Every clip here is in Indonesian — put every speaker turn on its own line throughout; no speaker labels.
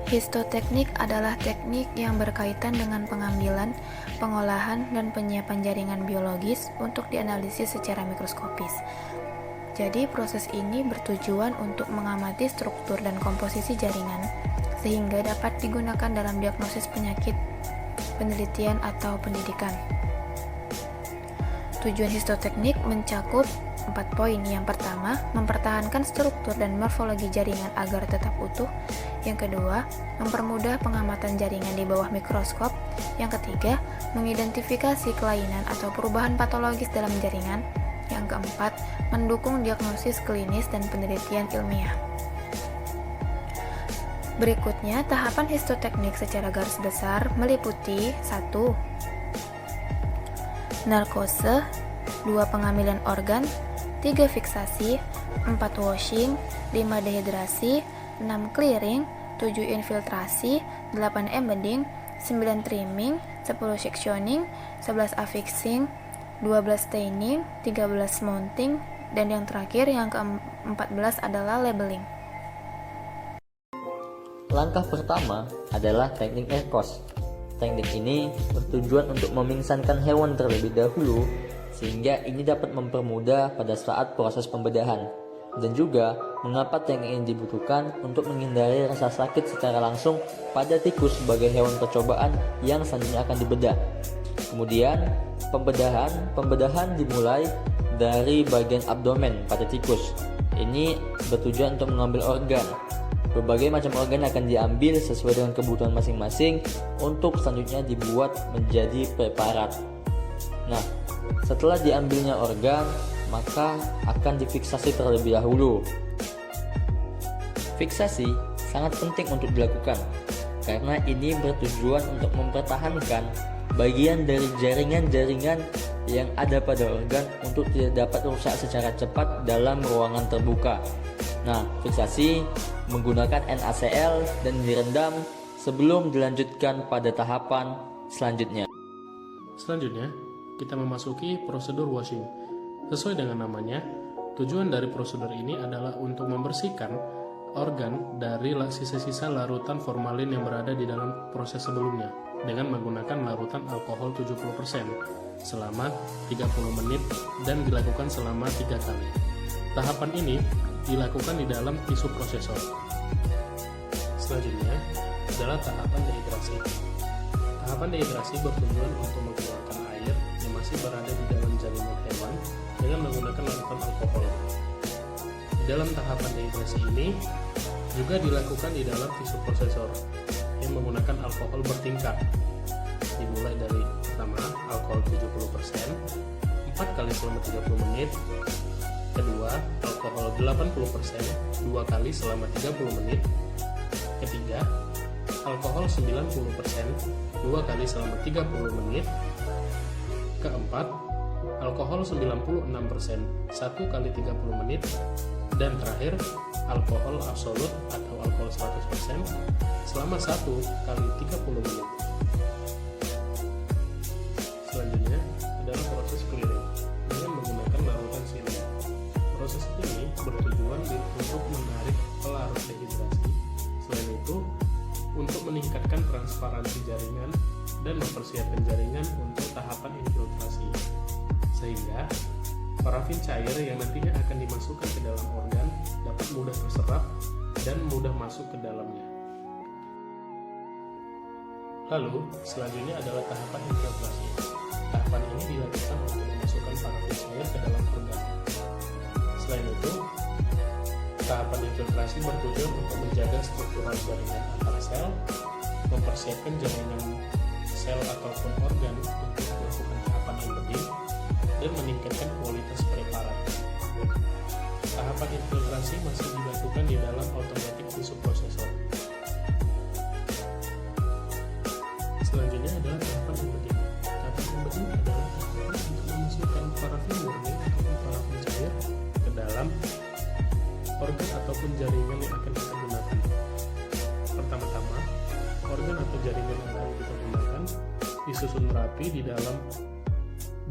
Histoteknik adalah teknik yang berkaitan dengan pengambilan, pengolahan, dan penyiapan jaringan biologis untuk dianalisis secara mikroskopis. Jadi, proses ini bertujuan untuk mengamati struktur dan komposisi jaringan, sehingga dapat digunakan dalam diagnosis penyakit, penelitian, atau pendidikan. Tujuan histoteknik mencakup 4 poin. Yang pertama, mempertahankan struktur dan morfologi jaringan agar tetap utuh. Yang kedua, mempermudah pengamatan jaringan di bawah mikroskop. Yang ketiga, mengidentifikasi kelainan atau perubahan patologis dalam jaringan. Yang keempat, mendukung diagnosis klinis dan penelitian ilmiah. Berikutnya, tahapan histoteknik secara garis besar meliputi 1. Narkose, 2. Pengambilan organ, 3. Fiksasi, 4. Washing, 5. Dehidrasi, 6. Clearing, 7. Infiltrasi, 8. Embedding, 9. Trimming, 10. Sectioning, 11. Affixing, 12. Staining, 13. Mounting, dan yang terakhir, yang ke-14 adalah labeling.
Langkah pertama adalah teknik narkos. Teknik ini bertujuan untuk memingsankan hewan terlebih dahulu sehingga ini dapat mempermudah pada saat proses pembedahan. Dan juga mengapa teknik ini dibutuhkan untuk menghindari rasa sakit secara langsung pada tikus sebagai hewan percobaan yang selanjutnya akan dibedah. Kemudian pembedahan dimulai dari bagian abdomen pada tikus. Ini bertujuan untuk mengambil organ. Berbagai macam organ akan diambil sesuai dengan kebutuhan masing-masing untuk selanjutnya dibuat menjadi preparat. Nah, setelah diambilnya organ, maka akan difiksasi terlebih dahulu. Fiksasi sangat penting untuk dilakukan karena ini bertujuan untuk mempertahankan bagian dari jaringan-jaringan yang ada pada organ untuk tidak dapat rusak secara cepat dalam ruangan terbuka. Nah, fiksasi menggunakan NaCl dan direndam sebelum dilanjutkan pada tahapan selanjutnya.
Selanjutnya, kita memasuki prosedur washing. Sesuai dengan namanya, tujuan dari prosedur ini adalah untuk membersihkan organ dari sisa-sisa larutan formalin yang berada di dalam proses sebelumnya dengan menggunakan larutan alkohol 70% selama 30 menit dan dilakukan selama 3 kali. Tahapan ini dilakukan di dalam tisu prosesor. Selanjutnya adalah tahapan dehidrasi. Tahapan dehidrasi bertujuan untuk mengeluarkan air yang masih berada di dalam jaringan hewan dengan menggunakan larutan alkohol. Di dalam tahapan dehidrasi ini juga dilakukan di dalam tisu prosesor yang menggunakan alkohol bertingkat. Dimulai dari pertama alkohol 70%, 4 kali selama 30 menit. Kedua, alkohol 80%, 2 kali selama 30 menit. Ketiga, alkohol 90%, 2 kali selama 30 menit. Keempat, alkohol 96%, 1 kali 30 menit. Dan terakhir, alkohol absolut atau alkohol 100% selama 1 kali 30 menit. Selanjutnya adalah proses clearing dengan menggunakan larutan siling. Proses ini bertujuan untuk menarik pelarut dehidrasi. Selain itu, untuk meningkatkan transparansi jaringan dan mempersiapkan jaringan untuk tahapan infiltrasi, sehingga parafin cair yang nantinya akan dimasukkan ke dalam organ dapat mudah terserap dan mudah masuk ke dalamnya. Lalu, selanjutnya adalah tahapan infiltrasi. Tahapan ini dilakukan untuk memasukkan parafin cair ke dalam organ. Selain itu, tahapan infiltrasi bertujuan untuk menjaga struktural jaringan antar sel, mempersiapkan jaringan sel ataupun organ untuk melakukan tahapan embedding, dan meningkatkan kualitas preparat. Tahapan infiltrasi masih dilakukan di dalam automatic tissue processor. Selanjutnya adalah tahapan embedding. Tahapan embedding adalah tahapan untuk memasukkan parafin murni ataupun parafin cair ke dalam organ ataupun jaringan yang akan kita gunakan. Pertama-tama, organ atau jaringan yang akan kita gunakan disusun rapi di dalam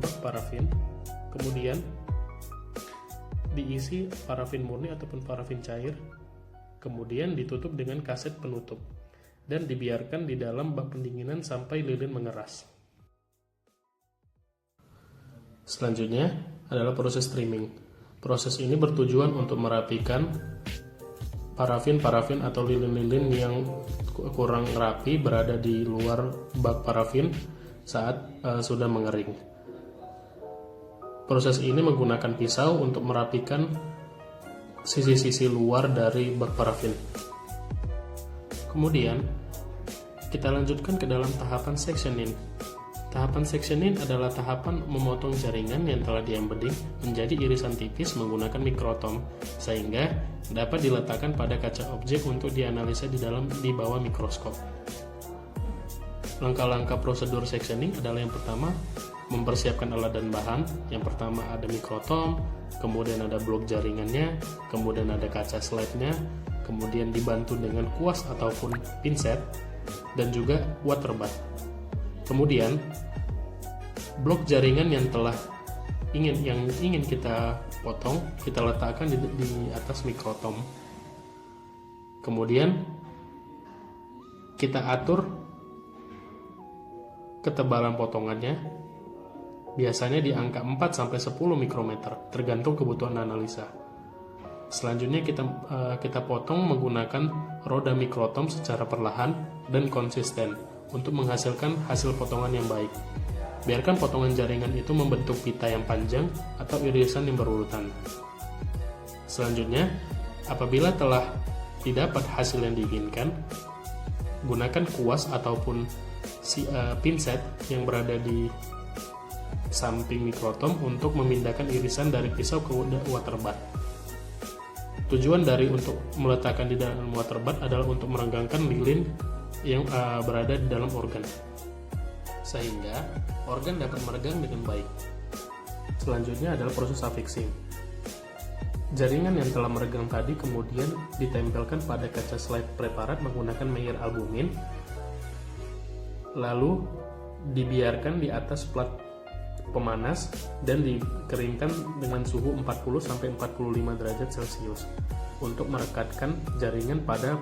bak parafin, kemudian diisi parafin murni ataupun parafin cair, kemudian ditutup dengan kaset penutup. dan dibiarkan di dalam bak pendinginan sampai lilin mengeras. Selanjutnya adalah proses trimming. Proses ini bertujuan untuk merapikan parafin atau lilin-lilin yang kurang rapi berada di luar bak parafin saat sudah mengering. Proses ini menggunakan pisau untuk merapikan sisi-sisi luar dari bak parafin. Kemudian kita lanjutkan ke dalam tahapan sectioning. Tahapan sectioning adalah tahapan memotong jaringan yang telah di-embedding menjadi irisan tipis menggunakan mikrotom sehingga dapat diletakkan pada kaca objek untuk dianalisa di bawah mikroskop. Langkah-langkah prosedur sectioning adalah yang pertama, mempersiapkan alat dan bahan. Yang pertama ada mikrotom, kemudian ada blok jaringannya, kemudian ada kaca slide-nya, kemudian dibantu dengan kuas ataupun pinset, dan juga waterbath. Kemudian blok jaringan yang ingin kita potong, kita letakkan di atas mikrotom. Kemudian kita atur ketebalan potongannya, biasanya di angka 4-10 mikrometer, tergantung kebutuhan analisa. Selanjutnya kita potong menggunakan roda mikrotom secara perlahan dan konsisten untuk menghasilkan hasil potongan yang baik. Biarkan potongan jaringan itu membentuk pita yang panjang atau irisan yang berurutan. Selanjutnya, apabila telah didapat hasil yang diinginkan, gunakan kuas ataupun pinset yang berada di samping mikrotom untuk memindahkan irisan dari pisau ke waterbath. Tujuan untuk meletakkan di dalam waterbath adalah untuk merenggangkan lilin yang berada di dalam organ, sehingga organ dapat meregang dengan baik. Selanjutnya adalah proses affixing. Jaringan yang telah meregang tadi kemudian ditempelkan pada kaca slide preparat menggunakan Meyer albumin, lalu dibiarkan di atas plat pemanas dan dikeringkan dengan suhu 40-45 derajat Celcius untuk merekatkan jaringan pada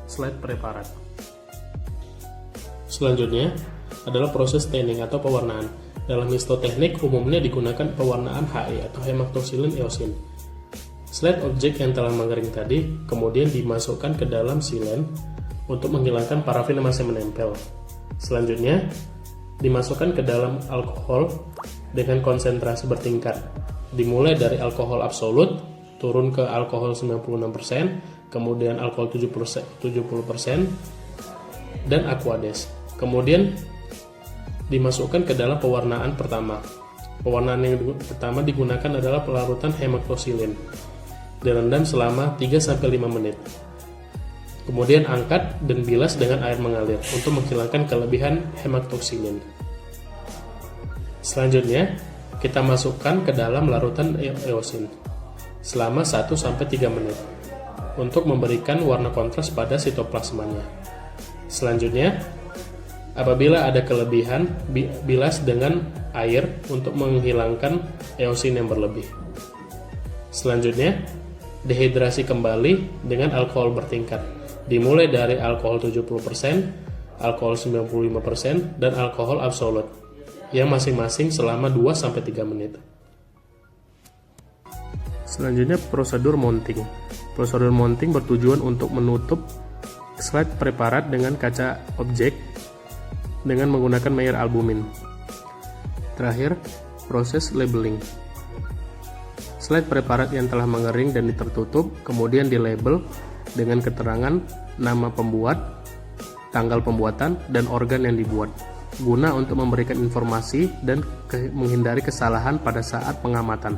slide preparat. Selanjutnya adalah proses tanning atau pewarnaan. Dalam histoteknik umumnya digunakan pewarnaan HE atau hematoxylin eosin. Slide objek yang telah mengering tadi kemudian dimasukkan ke dalam silen untuk menghilangkan parafin yang masih menempel. Selanjutnya dimasukkan ke dalam alkohol dengan konsentrasi bertingkat, dimulai dari alkohol absolut turun ke alkohol 96%, kemudian alkohol 70%, dan aquades. Kemudian dimasukkan ke dalam pewarnaan pertama. Pewarnaan yang pertama digunakan adalah pelarutan hematoxylin, direndam selama 3-5 menit. Kemudian angkat dan bilas dengan air mengalir untuk menghilangkan kelebihan hematoxylin. Selanjutnya, kita masukkan ke dalam larutan eosin selama 1-3 menit untuk memberikan warna kontras pada sitoplasmanya. Selanjutnya, apabila ada kelebihan, bilas dengan air untuk menghilangkan eosin yang berlebih. Selanjutnya, dehidrasi kembali dengan alkohol bertingkat, dimulai dari alkohol 70%, alkohol 95%, dan alkohol absolut, yang masing-masing selama 2-3 menit. Selanjutnya, prosedur mounting. Prosedur mounting bertujuan untuk menutup slide preparat dengan kaca objek dengan menggunakan Meyer albumin. Terakhir, proses labeling. Slide preparat yang telah mengering dan tertutup kemudian dilabel dengan keterangan nama pembuat, tanggal pembuatan, dan organ yang dibuat, guna untuk memberikan informasi dan menghindari kesalahan pada saat pengamatan.